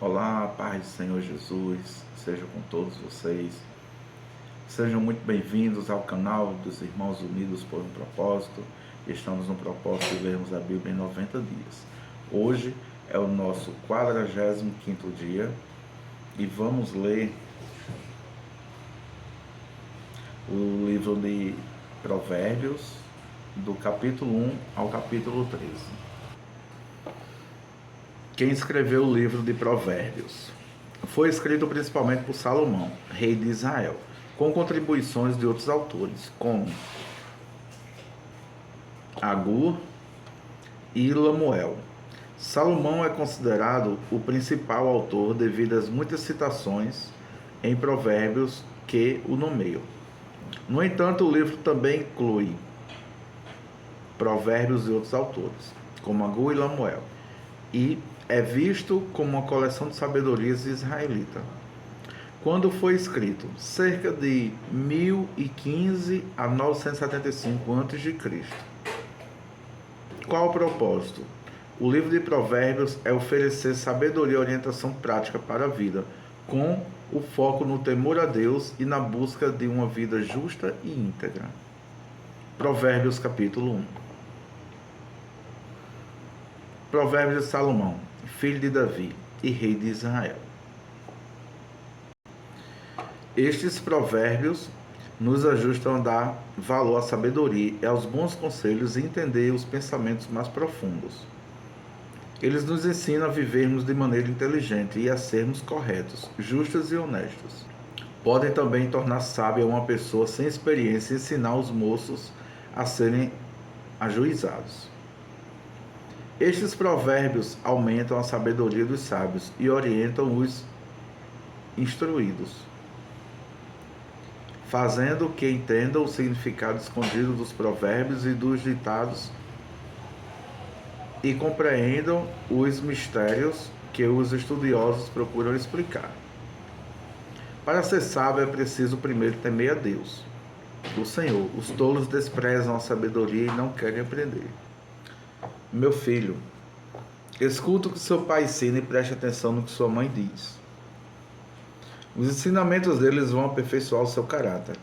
Olá, paz do Senhor Jesus, seja com todos vocês. Sejam muito bem-vindos ao canal dos Irmãos Unidos por um Propósito. Estamos no propósito de lermos a Bíblia em 90 dias. Hoje é o nosso 45º dia e vamos ler o livro de Provérbios, do capítulo 1 ao capítulo 13. Quem escreveu o livro de Provérbios? Foi escrito principalmente por Salomão, rei de Israel, com contribuições de outros autores, como Agur e Lemuel. Salomão é considerado o principal autor devido às muitas citações em Provérbios que o nomeiam. No entanto, o livro também inclui Provérbios de outros autores, como Agur e Lemuel, e é visto como uma coleção de sabedorias israelita. Quando foi escrito? Cerca de 1015 a 975 a.C. Qual o propósito? O livro de Provérbios é oferecer sabedoria e orientação prática para a vida, com o foco no temor a Deus e na busca de uma vida justa e íntegra. Provérbios capítulo 1. Provérbios de Salomão, filho de Davi e rei de Israel. Estes provérbios nos ajudam a dar valor à sabedoria e aos bons conselhos e entender os pensamentos mais profundos. Eles nos ensinam a vivermos de maneira inteligente e a sermos corretos, justos e honestos. Podem também tornar sábia uma pessoa sem experiência e ensinar os moços a serem ajuizados. Estes provérbios aumentam a sabedoria dos sábios e orientam os instruídos, fazendo que entendam o significado escondido dos provérbios e dos ditados e compreendam os mistérios que os estudiosos procuram explicar. Para ser sábio é preciso primeiro temer a Deus, o Senhor. Os tolos desprezam a sabedoria e não querem aprender. Meu filho, escuta o que seu pai ensina e preste atenção no que sua mãe diz. Os ensinamentos deles vão aperfeiçoar o seu caráter,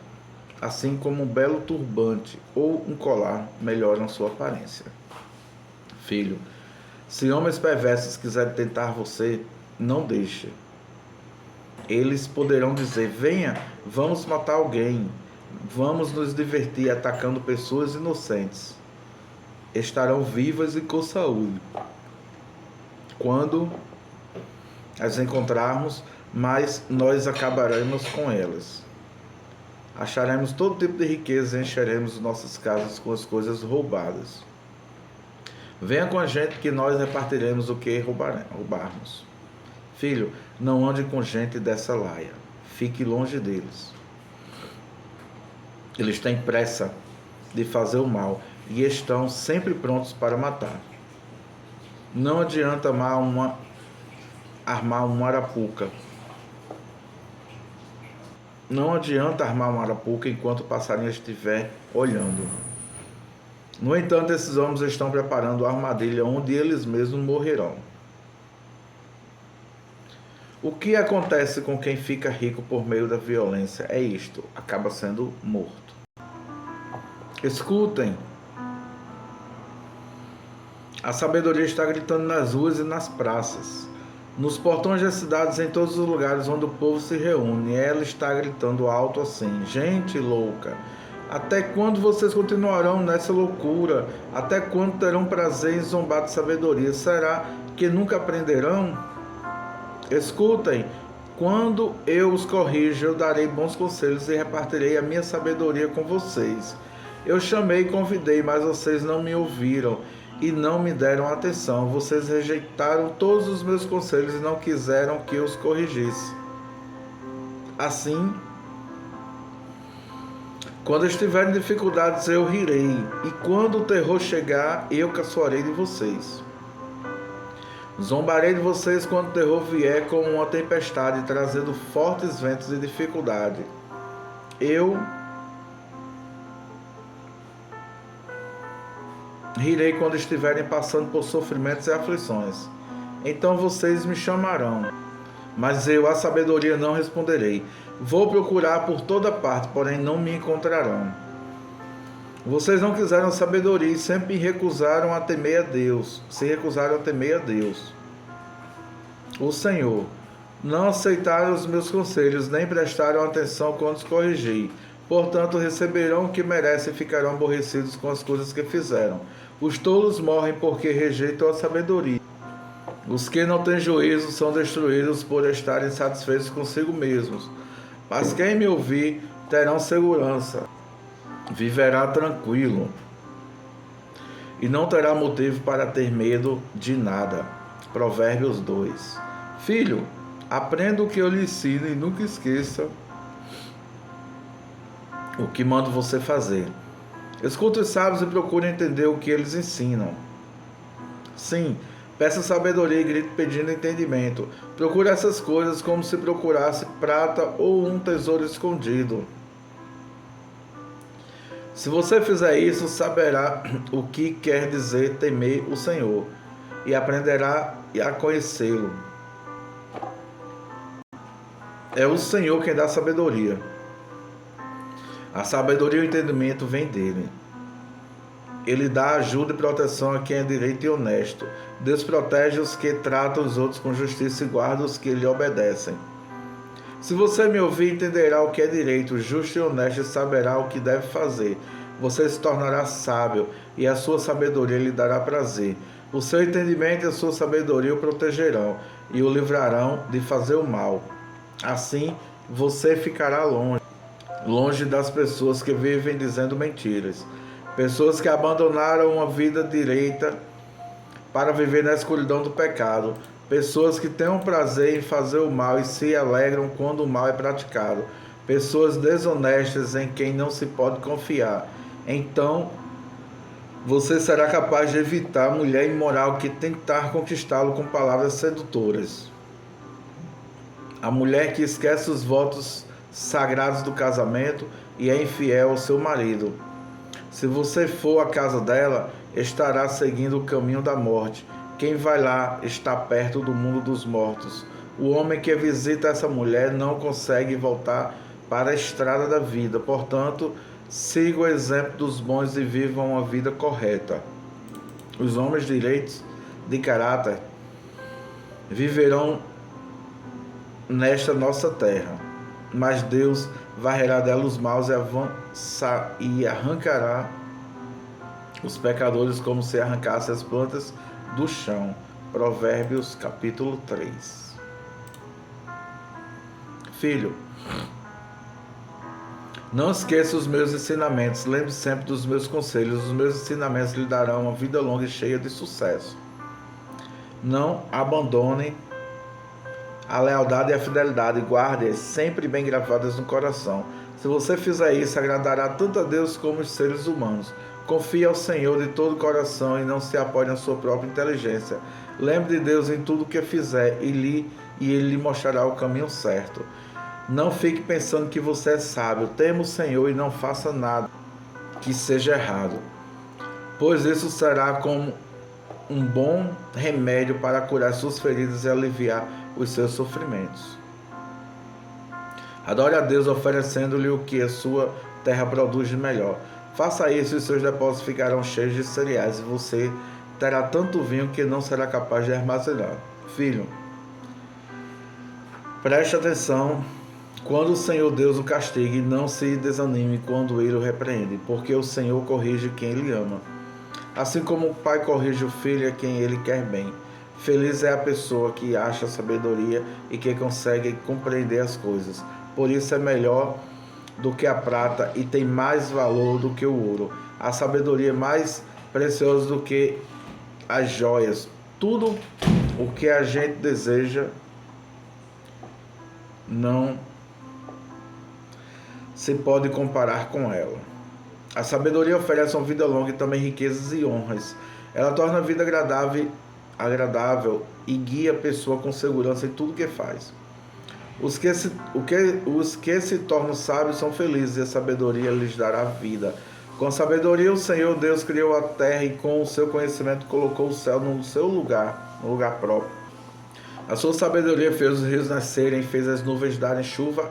assim como um belo turbante ou um colar melhoram sua aparência. Filho, se homens perversos quiserem tentar você, não deixe. Eles poderão dizer: venha, vamos matar alguém, vamos nos divertir atacando pessoas inocentes. Estarão vivas e com saúde quando as encontrarmos, mas nós acabaremos com elas. Acharemos todo tipo de riqueza e encheremos nossas casas com as coisas roubadas. Venha com a gente que nós repartiremos o que roubarmos. Filho, não ande com gente dessa laia. Fique longe deles. Eles têm pressa de fazer o mal e estão sempre prontos para matar. Não adianta armar uma arapuca. Não adianta armar uma arapuca enquanto o passarinho estiver olhando. No entanto, esses homens estão preparando a armadilha onde eles mesmos morrerão. O que acontece com quem fica rico por meio da violência é isto: acaba sendo morto. Escutem. A sabedoria está gritando nas ruas e nas praças, nos portões das cidades, em todos os lugares onde o povo se reúne. Ela está gritando alto assim: gente louca, até quando vocês continuarão nessa loucura? Até quando terão prazer em zombar de sabedoria? Será que nunca aprenderão? Escutem, quando eu os corrijo, eu darei bons conselhos e repartirei a minha sabedoria com vocês. Eu chamei e convidei, mas vocês não me ouviram e não me deram atenção. Vocês rejeitaram todos os meus conselhos e não quiseram que eu os corrigisse. Assim, quando estiverem em dificuldades, eu rirei, e quando o terror chegar, eu caçoarei de vocês. Zombarei de vocês quando o terror vier como uma tempestade, trazendo fortes ventos e dificuldade. Eu rirei quando estiverem passando por sofrimentos e aflições. Então vocês me chamarão, Mas eu, a sabedoria, não responderei. Vou procurar por toda parte, porém não me encontrarão. Vocês não quiseram sabedoria e sempre recusaram a temer a Deus. Se recusaram a temer a Deus, o Senhor. Não aceitaram os meus conselhos, nem prestaram atenção quando os corrigi. Portanto, receberão o que merecem e ficarão aborrecidos com as coisas que fizeram. Os tolos morrem porque rejeitam a sabedoria. Os que não têm juízo são destruídos por estarem satisfeitos consigo mesmos. Mas quem me ouvir terão segurança, viverá tranquilo e não terá motivo para ter medo de nada. Provérbios 2. Filho, aprenda o que eu lhe ensino e nunca esqueça o que mando você fazer. Escute os sábios e procure entender o que eles ensinam. Sim, peça sabedoria e grite pedindo entendimento. Procure essas coisas como se procurasse prata ou um tesouro escondido. Se você fizer isso, saberá o que quer dizer temer o Senhor e aprenderá a conhecê-lo. É o Senhor quem dá sabedoria. A sabedoria e o entendimento vêm dele. Ele dá ajuda e proteção a quem é direito e honesto. Deus protege os que tratam os outros com justiça e guarda os que lhe obedecem. Se você me ouvir, entenderá o que é direito, justo e honesto e saberá o que deve fazer. Você se tornará sábio e a sua sabedoria lhe dará prazer. O seu entendimento e a sua sabedoria o protegerão e o livrarão de fazer o mal. Assim, você ficará longe das pessoas que vivem dizendo mentiras. Pessoas que abandonaram uma vida direita para viver na escuridão do pecado. Pessoas que têm um prazer em fazer o mal e se alegram quando o mal é praticado. Pessoas desonestas em quem não se pode confiar. Então, você será capaz de evitar a mulher imoral que tentar conquistá-lo com palavras sedutoras. A mulher que esquece os votos sagrados do casamento e é infiel ao seu marido. Se você for à casa dela, estará seguindo o caminho da morte. Quem vai lá está perto do mundo dos mortos. O homem que visita essa mulher não consegue voltar para a estrada da vida. Portanto, siga o exemplo dos bons e vivam uma vida correta. Os homens direitos de caráter viverão nesta nossa terra, mas Deus varrerá dela os maus e arrancará os pecadores como se arrancasse as plantas do chão. Provérbios capítulo 3. Filho, não esqueça os meus ensinamentos, lembre sempre dos meus conselhos. Os meus ensinamentos lhe darão uma vida longa e cheia de sucesso. Não abandone a lealdade e a fidelidade, guarde-as sempre bem gravadas no coração. Se você fizer isso, agradará tanto a Deus como os seres humanos. Confie ao Senhor de todo o coração e não se apoie na sua própria inteligência. Lembre de Deus em tudo o que fizer e Ele lhe mostrará o caminho certo. Não fique pensando que você é sábio. Tema o Senhor e não faça nada que seja errado, pois isso será como um bom remédio para curar suas feridas e aliviar os seus sofrimentos. Adore a Deus oferecendo-lhe o que a sua terra produz de melhor. Faça isso e seus depósitos ficarão cheios de cereais e você terá tanto vinho que não será capaz de armazenar. Filho, preste atenção quando o Senhor Deus o castigue, não se desanime quando ele o repreende, porque o Senhor corrige quem ele ama, assim como o pai corrige o filho a quem ele quer bem. Feliz é a pessoa que acha sabedoria e que consegue compreender as coisas. Por isso é melhor do que a prata e tem mais valor do que o ouro. A sabedoria é mais preciosa do que as joias. Tudo o que a gente deseja não se pode comparar com ela. A sabedoria oferece uma vida longa e também riquezas e honras. Ela torna a vida agradável e guia a pessoa com segurança em tudo que faz. Os que se tornam sábios são felizes e a sabedoria lhes dará vida. Com a sabedoria o Senhor Deus criou a terra e com o seu conhecimento colocou o céu no seu lugar, no lugar próprio. A sua sabedoria fez os rios nascerem, fez as nuvens darem chuva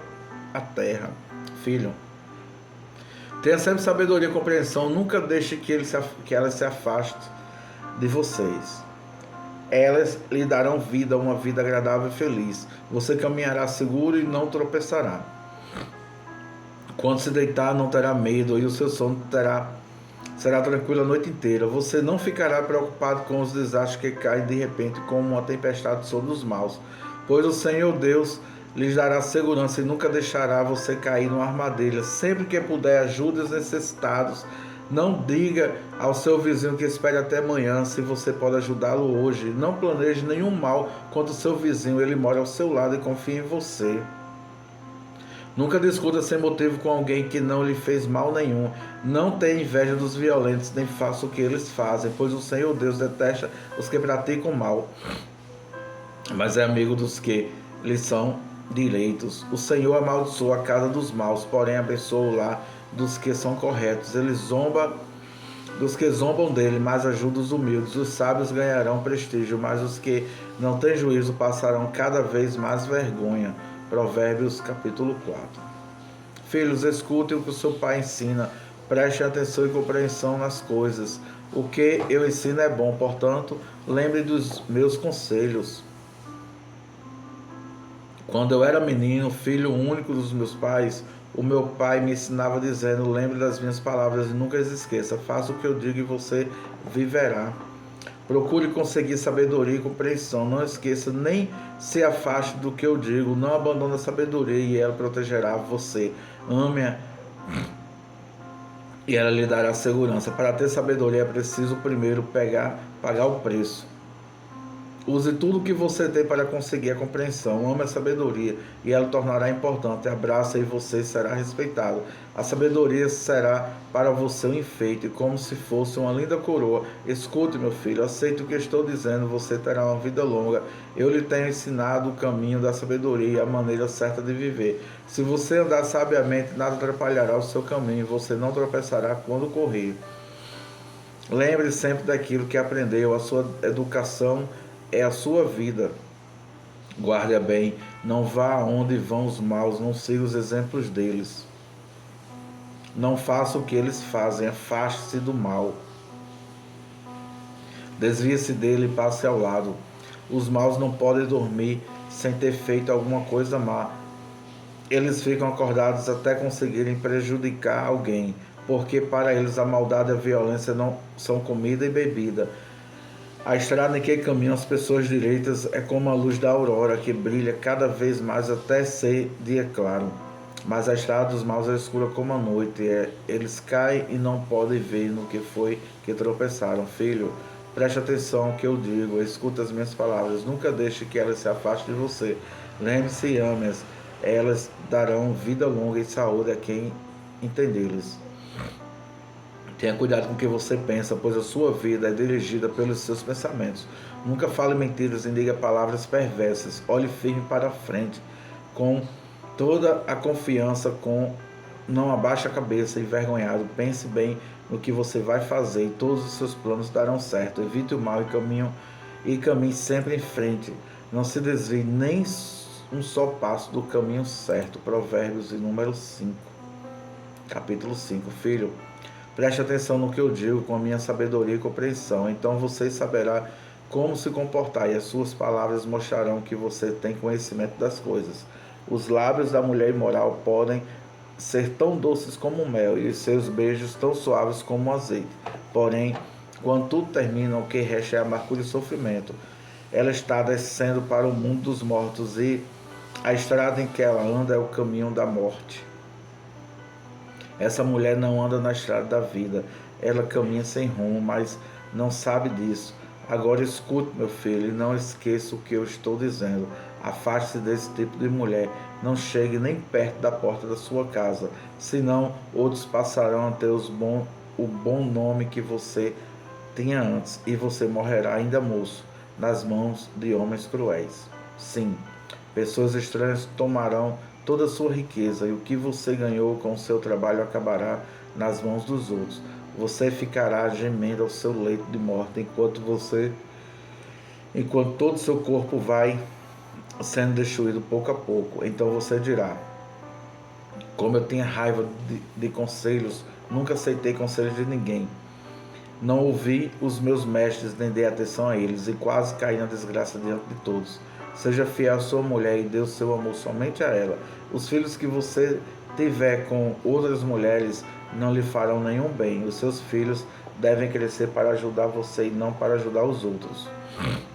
à terra. Filho, tenha sempre sabedoria e compreensão, nunca deixe que elas se afastem de vocês. Elas lhe darão vida, uma vida agradável e feliz. Você caminhará seguro e não tropeçará. Quando se deitar, não terá medo, e o seu sono será tranquilo a noite inteira. Você não ficará preocupado com os desastres que caem de repente como uma tempestade sobre os maus, pois o Senhor Deus lhes dará segurança e nunca deixará você cair numa armadilha. Sempre que puder, ajude os necessitados. Não diga ao seu vizinho que espere até amanhã, se você pode ajudá-lo hoje. Não planeje nenhum mal contra o seu vizinho, ele mora ao seu lado e confia em você. Nunca discuta sem motivo com alguém que não lhe fez mal nenhum. Não tenha inveja dos violentos, nem faça o que eles fazem, pois o Senhor Deus detesta os que praticam mal, mas é amigo dos que lhe são direitos. O Senhor amaldiçoa a casa dos maus, porém abençoa o lar dos que são corretos. Ele zomba dos que zombam dele, mas ajuda os humildes. Os sábios ganharão prestígio, mas os que não têm juízo passarão cada vez mais vergonha. Provérbios capítulo 4. Filhos, escutem o que o seu pai ensina, prestem atenção e compreensão nas coisas. O que eu ensino é bom, portanto, lembre dos meus conselhos. Quando eu era menino, filho único dos meus pais, o meu pai me ensinava dizendo: lembre das minhas palavras e nunca as esqueça. Faça o que eu digo e você viverá. Procure conseguir sabedoria e compreensão. Não esqueça nem se afaste do que eu digo. Não abandone a sabedoria e ela protegerá você. Ame-a e ela lhe dará segurança. Para ter sabedoria é preciso primeiro pagar o preço. Use tudo o que você tem para conseguir a compreensão. Ame a sabedoria e ela tornará importante. Abraça e você será respeitado. A sabedoria será para você um enfeite, como se fosse uma linda coroa. Escute, meu filho, aceite o que estou dizendo. Você terá uma vida longa. Eu lhe tenho ensinado o caminho da sabedoria e a maneira certa de viver. Se você andar sabiamente, nada atrapalhará o seu caminho. Você não tropeçará quando correr. Lembre sempre daquilo que aprendeu. A sua educação é a sua vida. Guarde-a bem, não vá aonde vão os maus, não siga os exemplos deles. Não faça o que eles fazem, afaste-se do mal. Desvie-se dele e passe ao lado. Os maus não podem dormir sem ter feito alguma coisa má. Eles ficam acordados até conseguirem prejudicar alguém, porque para eles a maldade e a violência não são comida e bebida. A estrada em que caminham as pessoas direitas é como a luz da aurora, que brilha cada vez mais até ser dia claro. Mas a estrada dos maus é escura como a noite. Eles caem e não podem ver no que foi que tropeçaram. Filho, preste atenção ao que eu digo, escuta as minhas palavras. Nunca deixe que elas se afastem de você. Lembre-se e ame-as. Elas darão vida longa e saúde a quem entendê-las. Tenha cuidado com o que você pensa, pois a sua vida é dirigida pelos seus pensamentos. Nunca fale mentiras e diga palavras perversas. Olhe firme para a frente, com toda a confiança, não abaixe a cabeça envergonhado. Pense bem no que você vai fazer e todos os seus planos darão certo. Evite o mal e caminhe sempre em frente. Não se desvie nem um só passo do caminho certo. Provérbios número 5. Capítulo 5. Filho, preste atenção no que eu digo com a minha sabedoria e compreensão. Então você saberá como se comportar e as suas palavras mostrarão que você tem conhecimento das coisas. Os lábios da mulher imoral podem ser tão doces como o mel e os seus beijos tão suaves como o azeite. Porém, quando tudo termina, o que resta é amargura e sofrimento. Ela está descendo para o mundo dos mortos e a estrada em que ela anda é o caminho da morte. Essa mulher não anda na estrada da vida. Ela caminha sem rumo, mas não sabe disso. Agora escute, meu filho, e não esqueça o que eu estou dizendo. Afaste-se desse tipo de mulher. Não chegue nem perto da porta da sua casa, senão outros passarão a ter o bom nome que você tinha antes, e você morrerá ainda moço, nas mãos de homens cruéis. Sim, pessoas estranhas tomarão toda a sua riqueza, e o que você ganhou com o seu trabalho acabará nas mãos dos outros. Você ficará gemendo ao seu leito de morte, enquanto todo o seu corpo vai sendo destruído pouco a pouco. Então você dirá: como eu tinha raiva de conselhos, nunca aceitei conselhos de ninguém. Não ouvi os meus mestres, nem dei atenção a eles, e quase caí na desgraça diante de todos. Seja fiel à sua mulher e dê o seu amor somente a ela. Os filhos que você tiver com outras mulheres não lhe farão nenhum bem. Os seus filhos devem crescer para ajudar você e não para ajudar os outros.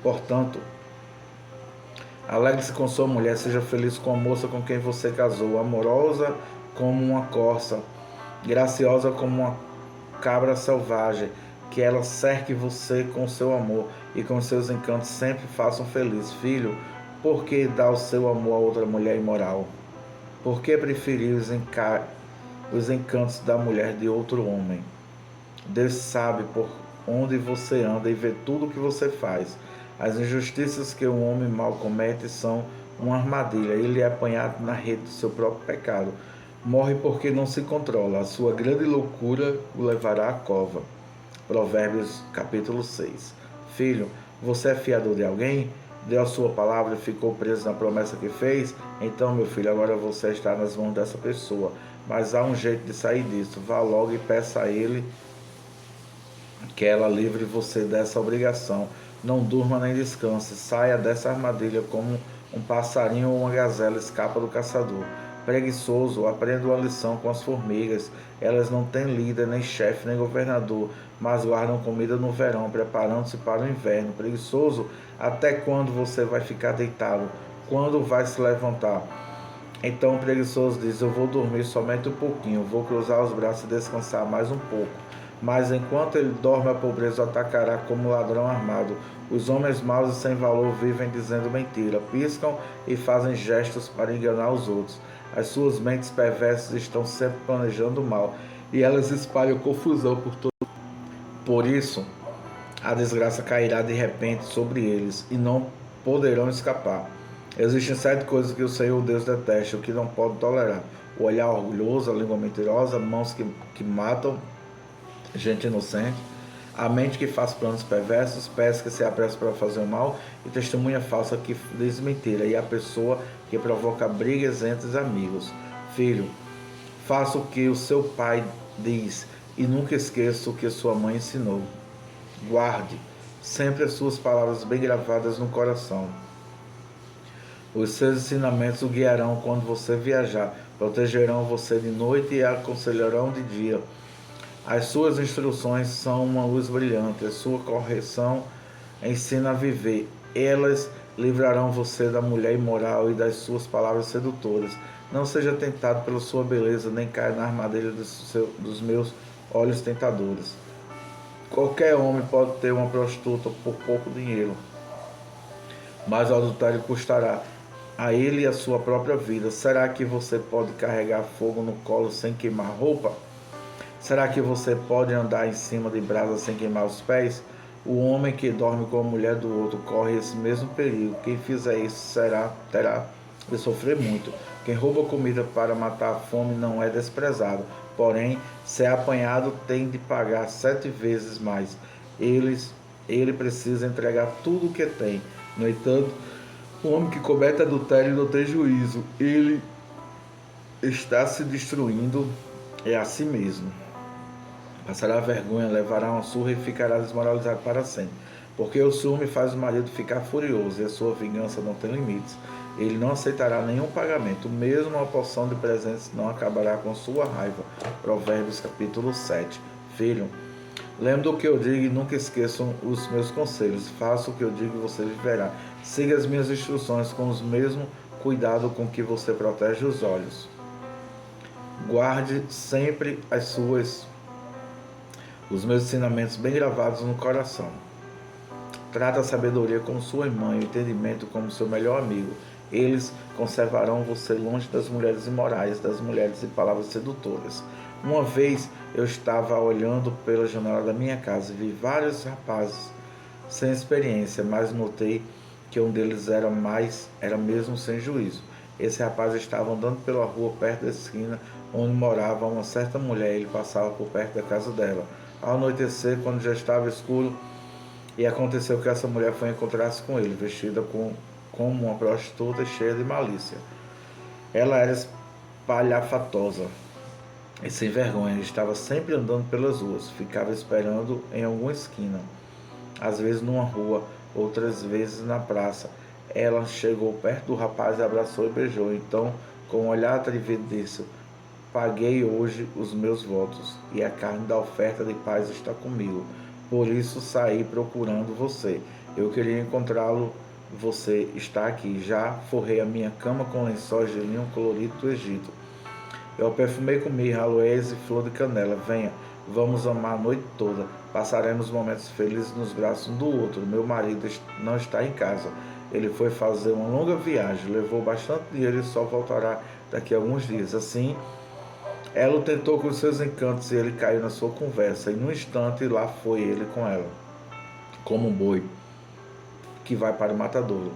Portanto, alegre-se com sua mulher, seja feliz com a moça com quem você casou, amorosa como uma corça, graciosa como uma cabra selvagem, que ela cerque você com seu amor e com seus encantos sempre façam feliz. Filho, por que dá o seu amor a outra mulher imoral? Por que preferir os encantos da mulher de outro homem? Deus sabe por onde você anda e vê tudo o que você faz. As injustiças que um homem mau comete são uma armadilha. Ele é apanhado na rede do seu próprio pecado. Morre porque não se controla. A sua grande loucura o levará à cova. Provérbios capítulo 6. Filho, você é fiador de alguém? Deu a sua palavra e ficou preso na promessa que fez? Então, meu filho, agora você está nas mãos dessa pessoa. Mas há um jeito de sair disso. Vá logo e peça a ele que ela livre você dessa obrigação. Não durma nem descanse. Saia dessa armadilha como um passarinho ou uma gazela escapa do caçador. Preguiçoso, aprenda uma lição com as formigas. Elas não têm líder, nem chefe, nem governador, mas guardam comida no verão, preparando-se para o inverno. Preguiçoso, até quando você vai ficar deitado? Quando vai se levantar? Então o preguiçoso diz: eu vou dormir somente um pouquinho, vou cruzar os braços e descansar mais um pouco. Mas enquanto ele dorme, a pobreza o atacará como ladrão armado. Os homens maus e sem valor vivem dizendo mentira, piscam e fazem gestos para enganar os outros. As suas mentes perversas estão sempre planejando o mal, e elas espalham confusão por todo. Por isso, a desgraça cairá de repente sobre eles, e não poderão escapar. Existem 7 coisas que o Senhor Deus detesta, o que não pode tolerar: o olhar orgulhoso, a língua mentirosa, mãos que matam gente inocente, a mente que faz planos perversos, pés que se apressa para fazer o mal, e testemunha falsa que diz mentira, e a pessoa que provoca brigas entre os amigos. Filho, faça o que o seu pai diz, e nunca esqueça o que sua mãe ensinou. Guarde sempre as suas palavras bem gravadas no coração. Os seus ensinamentos o guiarão quando você viajar, protegerão você de noite e aconselharão de dia. As suas instruções são uma luz brilhante, a sua correção ensina a viver. Elas livrarão você da mulher imoral e das suas palavras sedutoras. Não seja tentado pela sua beleza, nem caia na armadilha dos meus olhos tentadores. Qualquer homem pode ter uma prostituta por pouco dinheiro, mas o adultério custará a ele a sua própria vida. Será que você pode carregar fogo no colo sem queimar roupa? Será que você pode andar em cima de brasa sem queimar os pés? O homem que dorme com a mulher do outro corre esse mesmo perigo. Quem fizer isso terá de sofrer muito. Quem rouba comida para matar a fome não é desprezado. Porém, se é apanhado, tem de pagar 7 vezes mais. Ele precisa entregar tudo o que tem. No entanto, o homem que comete adultério não tem juízo. Ele está se destruindo a si mesmo. Passará vergonha, levará uma surra e ficará desmoralizado para sempre. Porque o ciúme faz o marido ficar furioso e a sua vingança não tem limites. Ele não aceitará nenhum pagamento, mesmo uma porção de presentes não acabará com sua raiva. Provérbios capítulo 7. Filho, lembre do que eu digo e nunca esqueçam os meus conselhos. Faça o que eu digo e você viverá. Siga as minhas instruções com o mesmo cuidado com que você protege os olhos. Guarde sempre os meus ensinamentos bem gravados no coração. Trata a sabedoria como sua irmã e o entendimento como seu melhor amigo. Eles conservarão você longe das mulheres imorais, das mulheres de palavras sedutoras. Uma vez eu estava olhando pela janela da minha casa e vi vários rapazes sem experiência, mas notei que um deles era mesmo sem juízo. Esse rapaz estava andando pela rua perto da esquina onde morava uma certa mulher. Ele passava por perto da casa dela. Ao anoitecer, quando já estava escuro, e aconteceu que essa mulher foi encontrar-se com ele, vestida com como uma prostituta cheia de malícia. Ela era espalhafatosa e sem vergonha, estava sempre andando pelas ruas, ficava esperando em alguma esquina, às vezes numa rua, outras vezes na praça. Ela chegou perto do rapaz, abraçou e beijou. Então, com um olhar atrevido, disse: paguei hoje os meus votos, e a carne da oferta de paz está comigo. Por isso saí procurando você. Eu queria encontrá-lo. Você está aqui. Já forrei a minha cama com lençóis de linho colorido do Egito. Eu perfumei com mirra, aloés e flor de canela. Venha, vamos amar a noite toda. Passaremos momentos felizes nos braços um do outro. Meu marido não está em casa. Ele foi fazer uma longa viagem, levou bastante dinheiro e só voltará daqui a alguns dias. Assim, ela o tentou com seus encantos e ele caiu na sua conversa. E num instante lá foi ele com ela, como um boi que vai para o matadouro,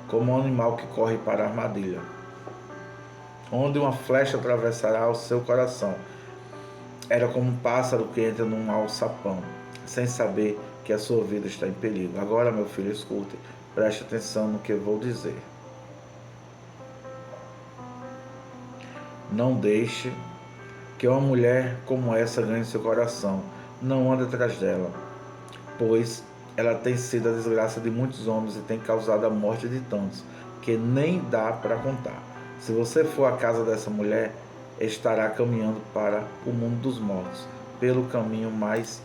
como um animal que corre para a armadilha, onde uma flecha atravessará o seu coração. Era como um pássaro que entra num alçapão, sem saber que a sua vida está em perigo. Agora, meu filho, escute, preste atenção no que eu vou dizer. Não deixe que uma mulher como essa ganhe seu coração. Não ande atrás dela, pois ela tem sido a desgraça de muitos homens e tem causado a morte de tantos, que nem dá para contar. Se você for à casa dessa mulher, estará caminhando para o mundo dos mortos, pelo caminho mais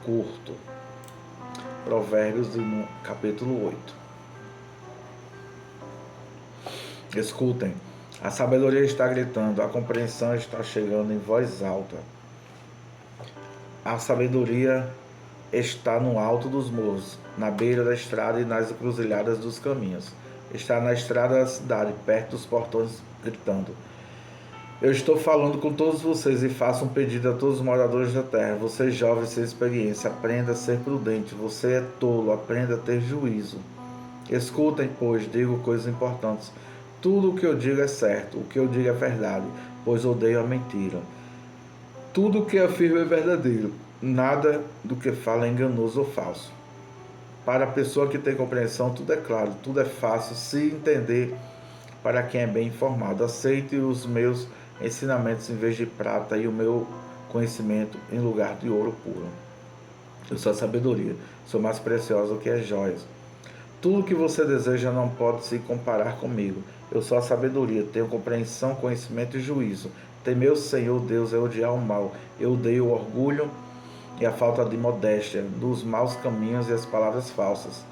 curto. Provérbios, capítulo 8. Escutem, a sabedoria está gritando, a compreensão está chegando em voz alta. A sabedoria está no alto dos morros, na beira da estrada e nas encruzilhadas dos caminhos. Está na estrada da cidade, perto dos portões, gritando. Eu estou falando com todos vocês e faço um pedido a todos os moradores da terra. Você jovem sem experiência, aprenda a ser prudente. Você é tolo, aprenda a ter juízo. Escutem, pois, digo coisas importantes. Tudo o que eu digo é certo, o que eu digo é verdade, pois odeio a mentira. Tudo o que afirmo é verdadeiro, nada do que fala é enganoso ou falso. Para a pessoa que tem compreensão, tudo é claro, tudo é fácil se entender para quem é bem informado. Aceite os meus ensinamentos em vez de prata e o meu conhecimento em lugar de ouro puro. Eu sou a sabedoria, sou mais preciosa que as joias. Tudo que você deseja não pode se comparar comigo. Eu sou a sabedoria, tenho compreensão, conhecimento e juízo. Temer o Senhor Deus é odiar o mal. Eu odeio o orgulho e a falta de modéstia, dos maus caminhos e as palavras falsas.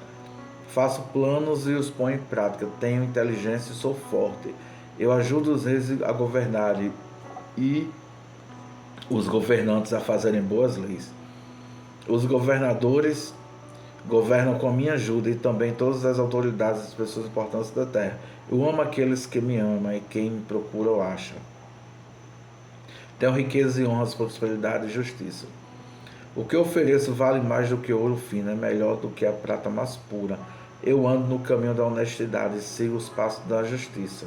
Faço planos e os ponho em prática. Tenho inteligência e sou forte. Eu ajudo os reis a governarem e os governantes a fazerem boas leis. Os governadores governam com a minha ajuda e também todas as autoridades e as pessoas importantes da terra. Eu amo aqueles que me amam e quem me procura eu acha. Tenho riquezas e honras, prosperidade e justiça. O que eu ofereço vale mais do que ouro fino, é melhor do que a prata mais pura. Eu ando no caminho da honestidade e sigo os passos da justiça,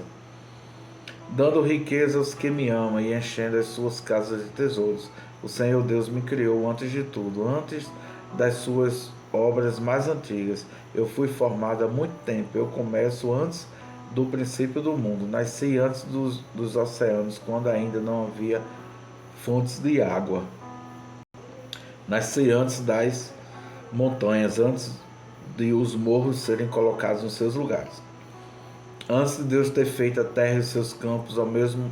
dando riqueza aos que me amam e enchendo as suas casas de tesouros. O Senhor Deus me criou antes de tudo, antes das suas obras mais antigas. Eu fui formado há muito tempo, eu começo antes do princípio do mundo. Nasci antes dos oceanos, quando ainda não havia fontes de água. Nasci antes das montanhas, antes de os morros serem colocados nos seus lugares. Antes de Deus ter feito a terra e seus campos, ou mesmo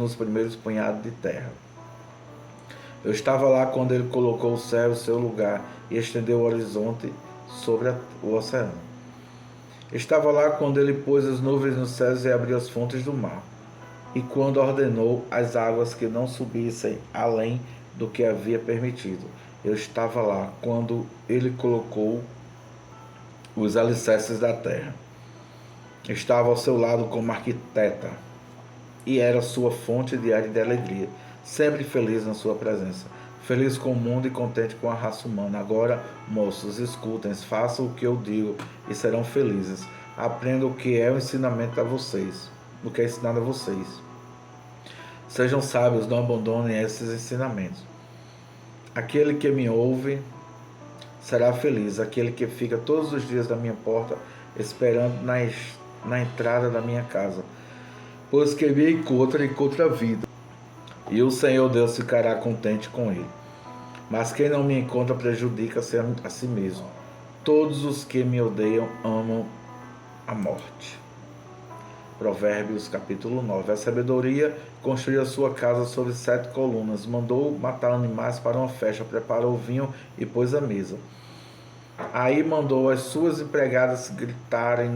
os primeiros punhados de terra. Eu estava lá quando ele colocou o céu em seu lugar e estendeu o horizonte sobre o oceano. Estava lá quando ele pôs as nuvens nos céus e abriu as fontes do mar. E quando ordenou as águas que não subissem além do que havia permitido. Eu estava lá quando ele colocou os alicerces da terra. Estava ao seu lado como arquiteta e era sua fonte diária de alegria, sempre feliz na sua presença, feliz com o mundo e contente com a raça humana. Agora, moços, escutem, façam o que eu digo e serão felizes. Aprendam o que é o ensinamento a vocês, o que é ensinado a vocês. Sejam sábios, não abandonem esses ensinamentos. Aquele que me ouve será feliz, aquele que fica todos os dias na minha porta esperando na entrada da minha casa, pois que me encontra a vida, e o Senhor Deus ficará contente com ele. Mas quem não me encontra prejudica-se a si mesmo. Todos os que me odeiam amam a morte. Provérbios capítulo 9. A sabedoria construiu a sua casa sobre 7 colunas, mandou matar animais para uma festa, preparou vinho e pôs à mesa. Aí mandou as suas empregadas gritarem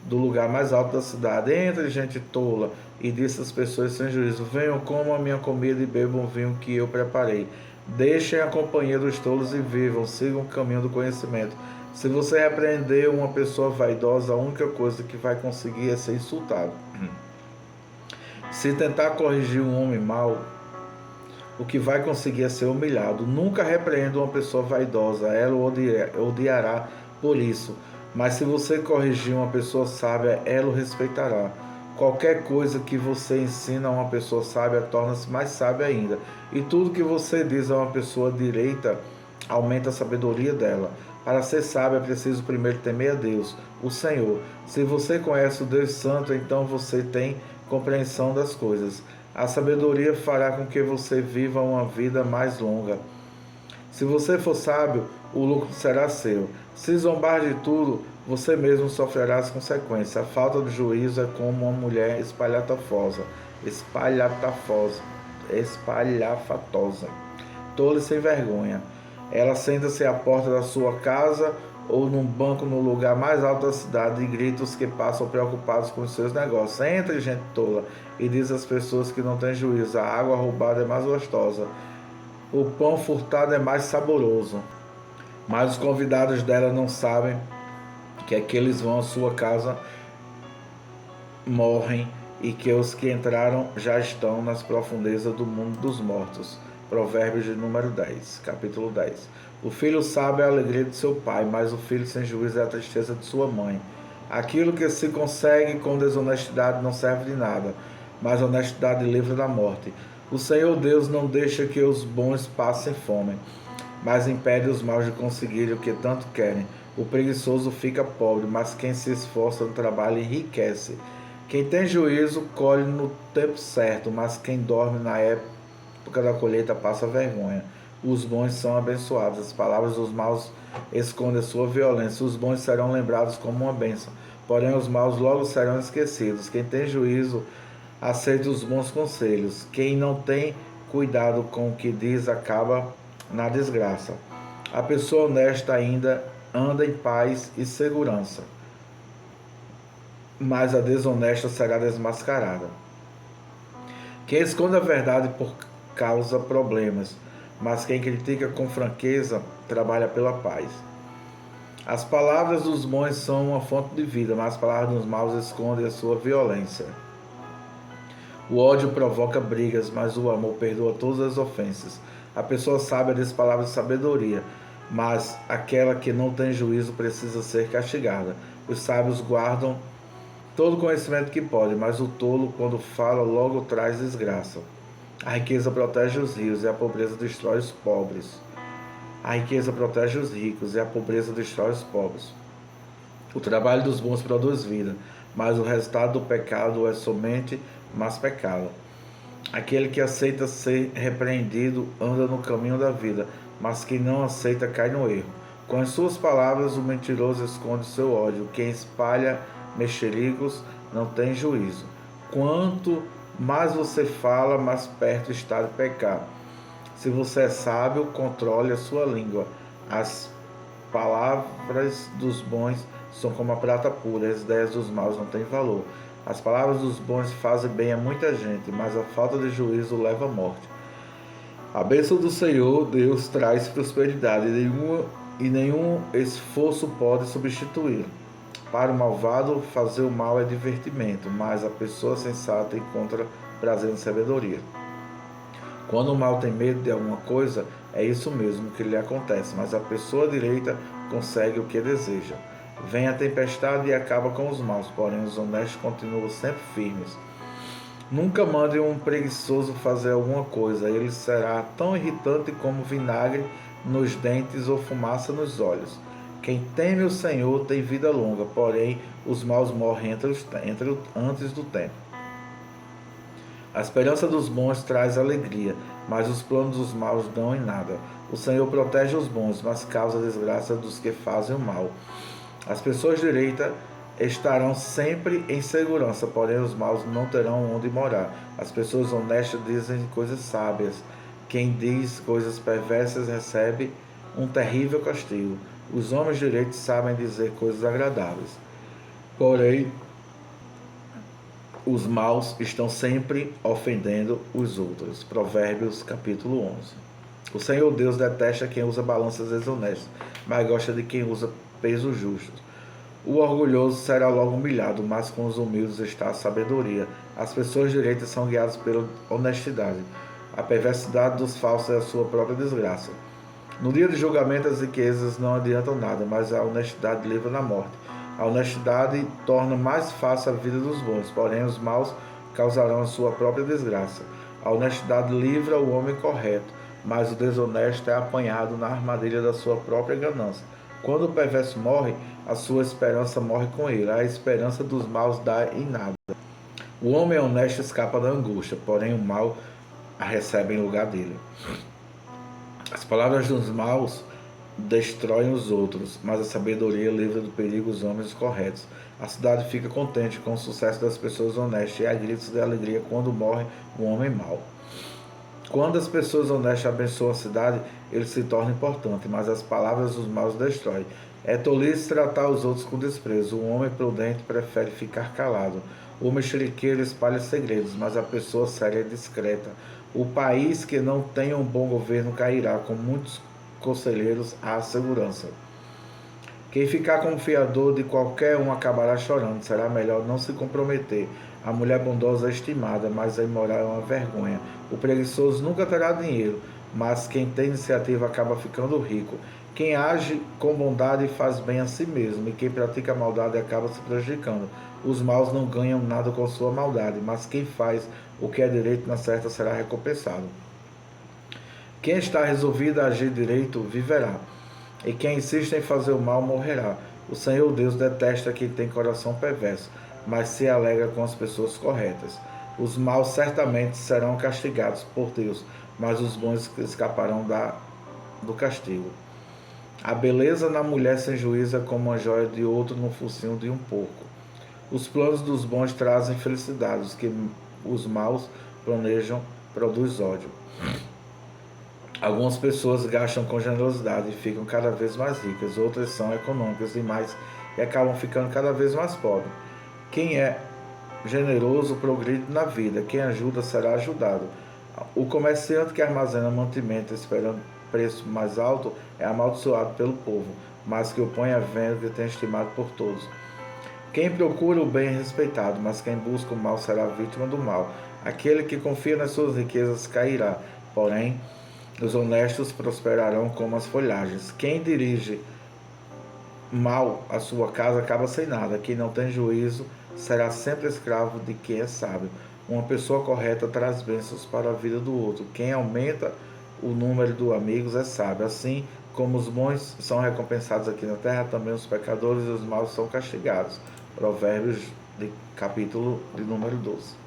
do lugar mais alto da cidade: entre, gente tola! E disse às pessoas sem juízo: venham, comam a minha comida e bebam o vinho que eu preparei. Deixem a companhia dos tolos e vivam, sigam o caminho do conhecimento. Se você repreender uma pessoa vaidosa, a única coisa que vai conseguir é ser insultado. Se tentar corrigir um homem mau, o que vai conseguir é ser humilhado. Nunca repreenda uma pessoa vaidosa, ela o odiará por isso. Mas se você corrigir uma pessoa sábia, ela o respeitará. Qualquer coisa que você ensina a uma pessoa sábia torna-se mais sábia ainda. E tudo que você diz a uma pessoa direita aumenta a sabedoria dela. Para ser sábio é preciso primeiro temer a Deus, o Senhor. Se você conhece o Deus Santo, então você tem compreensão das coisas. A sabedoria fará com que você viva uma vida mais longa. Se você for sábio, o lucro será seu. Se zombar de tudo, você mesmo sofrerá as consequências. A falta de juízo é como uma mulher espalhafatosa, tola e sem vergonha. Ela senta-se à porta da sua casa ou num banco no lugar mais alto da cidade e grita os que passam preocupados com os seus negócios: entre, gente tola! E diz às pessoas que não têm juízo: a água roubada é mais gostosa, o pão furtado é mais saboroso. Mas os convidados dela não sabem que aqueles vão à sua casa morrem e que os que entraram já estão nas profundezas do mundo dos mortos. Provérbios de número 10, capítulo 10. O filho sábio é a alegria de seu pai, mas o filho sem juízo é a tristeza de sua mãe. Aquilo que se consegue com desonestidade não serve de nada, mas a honestidade livra da morte. O Senhor Deus não deixa que os bons passem fome, mas impede os maus de conseguirem o que tanto querem. O preguiçoso fica pobre, mas quem se esforça no trabalho enriquece. Quem tem juízo colhe no tempo certo, mas quem dorme na época da colheita passa vergonha. Os bons são abençoados, as palavras dos maus escondem a sua violência. Os bons serão lembrados como uma bênção, porém os maus logo serão esquecidos. Quem tem juízo aceita os bons conselhos. Quem não tem cuidado com o que diz acaba na desgraça. A pessoa honesta ainda anda em paz e segurança, mas a desonesta será desmascarada. Quem esconde a verdade por causa problemas, mas quem critica com franqueza trabalha pela paz. As palavras dos bons são uma fonte de vida, mas as palavras dos maus escondem a sua violência. O ódio provoca brigas, mas o amor perdoa todas as ofensas. A pessoa sábia diz palavras de sabedoria, mas aquela que não tem juízo precisa ser castigada. Os sábios guardam todo o conhecimento que pode, mas o tolo, quando fala, logo traz desgraça. A riqueza protege os rios e a pobreza destrói os pobres. A riqueza protege os ricos e a pobreza destrói os pobres. O trabalho dos bons produz vida, mas o resultado do pecado é somente mais pecado. Aquele que aceita ser repreendido anda no caminho da vida, mas quem não aceita cai no erro. Com as suas palavras o mentiroso esconde seu ódio. Quem espalha mexericos não tem juízo. Quanto mais você fala, mais perto está de pecar. Se você é sábio, controle a sua língua. As palavras dos bons são como a prata pura, as ideias dos maus não têm valor. As palavras dos bons fazem bem a muita gente, mas a falta de juízo leva à morte. A bênção do Senhor Deus traz prosperidade e nenhum esforço pode substituí-la. Para o malvado, fazer o mal é divertimento, mas a pessoa sensata encontra prazer na sabedoria. Quando o mal tem medo de alguma coisa, é isso mesmo que lhe acontece, mas a pessoa direita consegue o que deseja. Vem a tempestade e acaba com os maus, porém os honestos continuam sempre firmes. Nunca mande um preguiçoso fazer alguma coisa, ele será tão irritante como vinagre nos dentes ou fumaça nos olhos. Quem teme o Senhor tem vida longa, porém os maus morrem antes do tempo. A esperança dos bons traz alegria, mas os planos dos maus dão em nada. O Senhor protege os bons, mas causa desgraça dos que fazem o mal. As pessoas direitas estarão sempre em segurança, porém os maus não terão onde morar. As pessoas honestas dizem coisas sábias. Quem diz coisas perversas recebe um terrível castigo. Os homens direitos sabem dizer coisas agradáveis, porém os maus estão sempre ofendendo os outros. Provérbios capítulo 11. O Senhor Deus detesta quem usa balanças desonestas, mas gosta de quem usa pesos justos. O orgulhoso será logo humilhado, mas com os humildes está a sabedoria. As pessoas direitas são guiadas pela honestidade. A perversidade dos falsos é a sua própria desgraça. No dia de julgamento, as riquezas não adiantam nada, mas a honestidade livra da morte. A honestidade torna mais fácil a vida dos bons, porém os maus causarão a sua própria desgraça. A honestidade livra o homem correto, mas o desonesto é apanhado na armadilha da sua própria ganância. Quando o perverso morre, a sua esperança morre com ele. A esperança dos maus dá em nada. O homem honesto escapa da angústia, porém o mal a recebe em lugar dele. As palavras dos maus destroem os outros, mas a sabedoria livra do perigo os homens corretos. A cidade fica contente com o sucesso das pessoas honestas e há gritos de alegria quando morre um homem mau. Quando as pessoas honestas abençoam a cidade, ele se torna importante, mas as palavras dos maus destroem. É tolice tratar os outros com desprezo. O homem prudente prefere ficar calado. O mexeriqueiro espalha segredos, mas a pessoa séria é discreta. O país que não tem um bom governo cairá, com muitos conselheiros à segurança. Quem ficar confiador de qualquer um acabará chorando. Será melhor não se comprometer. A mulher bondosa é estimada, mas a imoral é uma vergonha. O preguiçoso nunca terá dinheiro, mas quem tem iniciativa acaba ficando rico. Quem age com bondade faz bem a si mesmo, e quem pratica maldade acaba se prejudicando. Os maus não ganham nada com sua maldade, mas quem faz o que é direito na certa será recompensado. Quem está resolvido a agir direito viverá, e quem insiste em fazer o mal morrerá. O Senhor Deus detesta quem tem coração perverso, mas se alegra com as pessoas corretas. Os maus certamente serão castigados por Deus, mas os bons escaparão do castigo. A beleza na mulher sem juízo é como a joia de outro no focinho de um porco. Os planos dos bons trazem felicidade, os que os maus planejam produz ódio. Algumas pessoas gastam com generosidade e ficam cada vez mais ricas, outras são econômicas demais e acabam ficando cada vez mais pobres. Quem é generoso progride na vida, quem ajuda será ajudado. O comerciante que armazena mantimento esperando preço mais alto é amaldiçoado pelo povo, mas que o põe à venda que tem estimado por todos. Quem procura o bem é respeitado, mas quem busca o mal será vítima do mal. Aquele que confia nas suas riquezas cairá, porém os honestos prosperarão como as folhagens. Quem dirige mal a sua casa acaba sem nada. Quem não tem juízo será sempre escravo de quem é sábio. Uma pessoa correta traz bênçãos para a vida do outro. Quem aumenta o número de amigos é sábio. Assim como os bons são recompensados aqui na terra, também os pecadores e os maus são castigados. Provérbios, capítulo de número 12.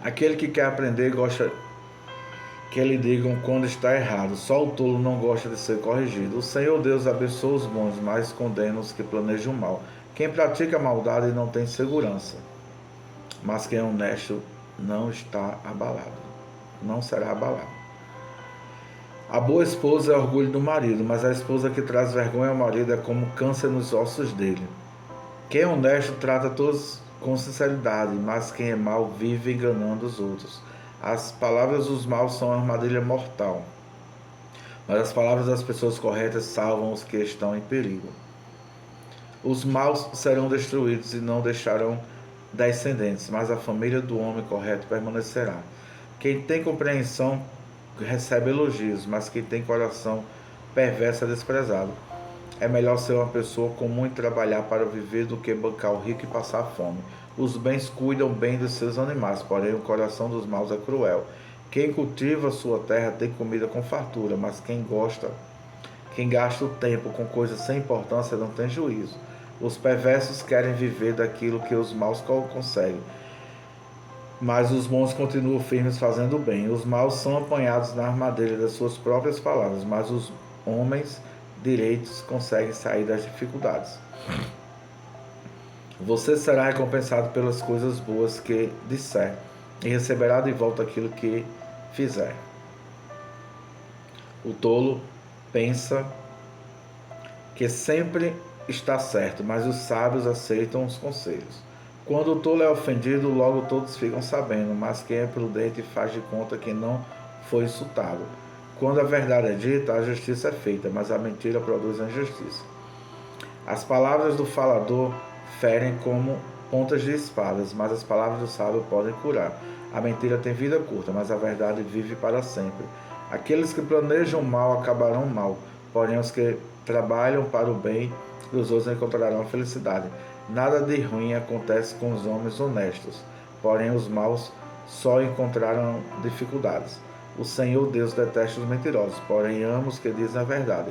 Aquele que quer aprender gosta que lhe digam quando está errado. Só o tolo não gosta de ser corrigido. O Senhor Deus abençoa os bons, mas condena os que planejam mal. Quem pratica maldade não tem segurança, mas quem é honesto não está abalado, não será abalado. A boa esposa é orgulho do marido, mas a esposa que traz vergonha ao marido é como câncer nos ossos dele. Quem é honesto trata todos com sinceridade, mas quem é mau vive enganando os outros. As palavras dos maus são uma armadilha mortal, mas as palavras das pessoas corretas salvam os que estão em perigo. Os maus serão destruídos e não deixarão descendentes, mas a família do homem correto permanecerá. Quem tem compreensão recebe elogios, mas quem tem coração perverso é desprezado. É melhor ser uma pessoa comum e trabalhar para viver do que bancar o rico e passar fome. Os bens cuidam bem dos seus animais, porém o coração dos maus é cruel. Quem cultiva sua terra tem comida com fartura, mas quem gosta Quem gasta o tempo com coisas sem importância não tem juízo. Os perversos querem viver daquilo que os maus conseguem, mas os bons continuam firmes fazendo o bem. Os maus são apanhados na armadilha das suas próprias palavras, mas os homens direitos conseguem sair das dificuldades. Você será recompensado pelas coisas boas que disser, e receberá de volta aquilo que fizer. O tolo pensa que sempre está certo, mas os sábios aceitam os conselhos. Quando o tolo é ofendido, logo todos ficam sabendo, mas quem é prudente faz de conta que não foi insultado. Quando a verdade é dita, a justiça é feita, mas a mentira produz a injustiça. As palavras do falador ferem como pontas de espadas, mas as palavras do sábio podem curar. A mentira tem vida curta, mas a verdade vive para sempre. Aqueles que planejam mal acabarão mal, porém os que trabalham para o bem dos outros encontrarão felicidade. Nada de ruim acontece com os homens honestos, porém os maus só encontrarão dificuldades. O Senhor Deus detesta os mentirosos, porém ama os que dizem a verdade.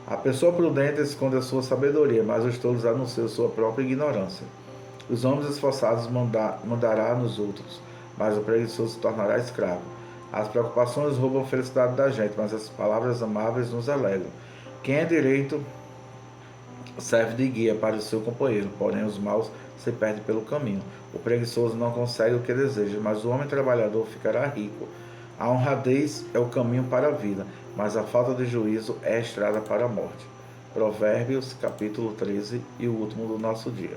A pessoa prudente esconde a sua sabedoria, mas os tolos anunciam sua própria ignorância. Os homens esforçados mandará nos outros, mas o preguiçoso se tornará escravo. As preocupações roubam a felicidade da gente, mas as palavras amáveis nos alegram. Quem é direito serve de guia para o seu companheiro, porém os maus se perdem pelo caminho. O preguiçoso não consegue o que deseja, mas o homem trabalhador ficará rico. A honradez é o caminho para a vida, mas a falta de juízo é a estrada para a morte. Provérbios, capítulo 13 e o último do nosso dia.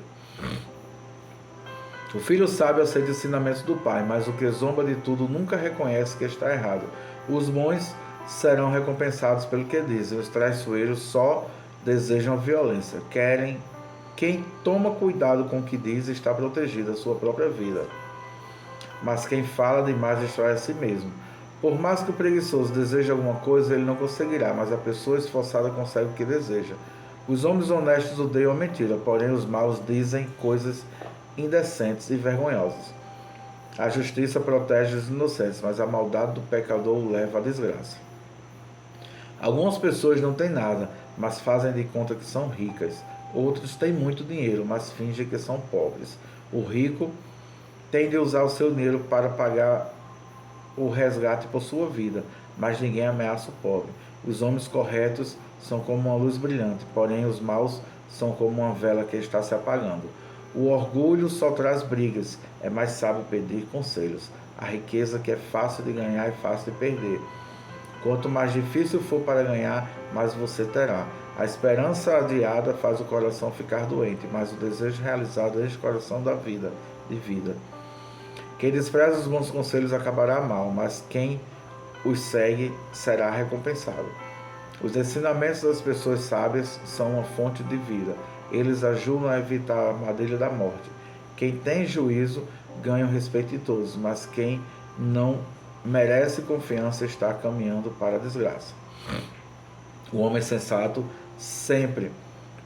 O filho sábio aceita ensinamentos do pai, mas o que zomba de tudo nunca reconhece que está errado. Os bons serão recompensados pelo que dizem, os traiçoeiros só desejam a violência. Quem toma cuidado com o que diz está protegido a sua própria vida. Mas quem fala demais destrói a si mesmo. Por mais que o preguiçoso deseje alguma coisa, ele não conseguirá, mas a pessoa esforçada consegue o que deseja. Os homens honestos odeiam a mentira, porém os maus dizem coisas indecentes e vergonhosas. A justiça protege os inocentes, mas a maldade do pecador o leva à desgraça. Algumas pessoas não têm nada, mas fazem de conta que são ricas. Outros têm muito dinheiro, mas fingem que são pobres. O rico tem de usar o seu dinheiro para pagar o resgate por sua vida, mas ninguém ameaça o pobre. Os homens corretos são como uma luz brilhante, porém os maus são como uma vela que está se apagando. O orgulho só traz brigas, é mais sábio pedir conselhos. A riqueza que é fácil de ganhar é fácil de perder. Quanto mais difícil for para ganhar, mais você terá. A esperança adiada faz o coração ficar doente, mas o desejo realizado enche o coração de vida. Quem despreza os bons conselhos acabará mal, mas quem os segue será recompensado. Os ensinamentos das pessoas sábias são uma fonte de vida. Eles ajudam a evitar a armadilha da morte. Quem tem juízo ganha o respeito de todos, mas quem não merece confiança está caminhando para a desgraça. O homem sensato sempre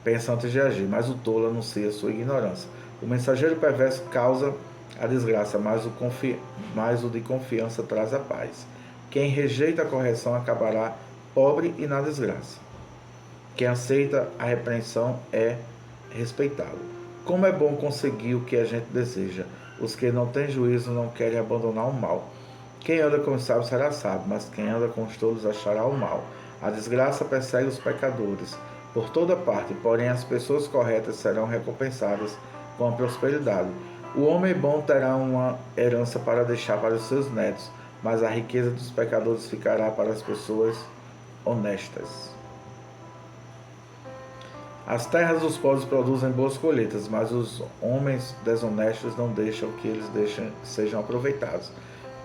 pensa antes de agir, mas o tolo anuncia sua ignorância. O mensageiro perverso causa a desgraça, mas o de confiança traz a paz. Quem rejeita a correção acabará pobre e na desgraça. Quem aceita a repreensão é respeitado. Como é bom conseguir o que a gente deseja. Os que não têm juízo não querem abandonar o mal. Quem anda com os sábios será sábio, mas quem anda com os tolos achará o mal. A desgraça persegue os pecadores por toda parte, porém as pessoas corretas serão recompensadas com a prosperidade. O homem bom terá uma herança para deixar para os seus netos, mas a riqueza dos pecadores ficará para as pessoas honestas. As terras dos pobres produzem boas colheitas, mas os homens desonestos não deixam que eles sejam aproveitados.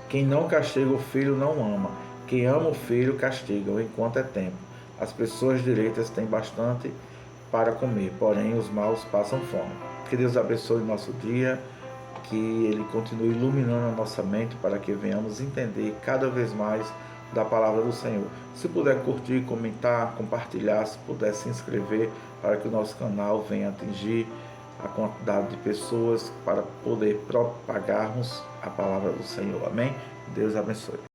Quem não castiga o filho não ama. Quem ama o filho castiga-o enquanto é tempo. As pessoas direitas têm bastante para comer, porém os maus passam fome. Que Deus abençoe o nosso dia, que Ele continue iluminando a nossa mente para que venhamos entender cada vez mais da palavra do Senhor. Se puder curtir, comentar, compartilhar, se puder se inscrever para que o nosso canal venha atingir a quantidade de pessoas para poder propagarmos a palavra do Senhor. Amém? Deus abençoe.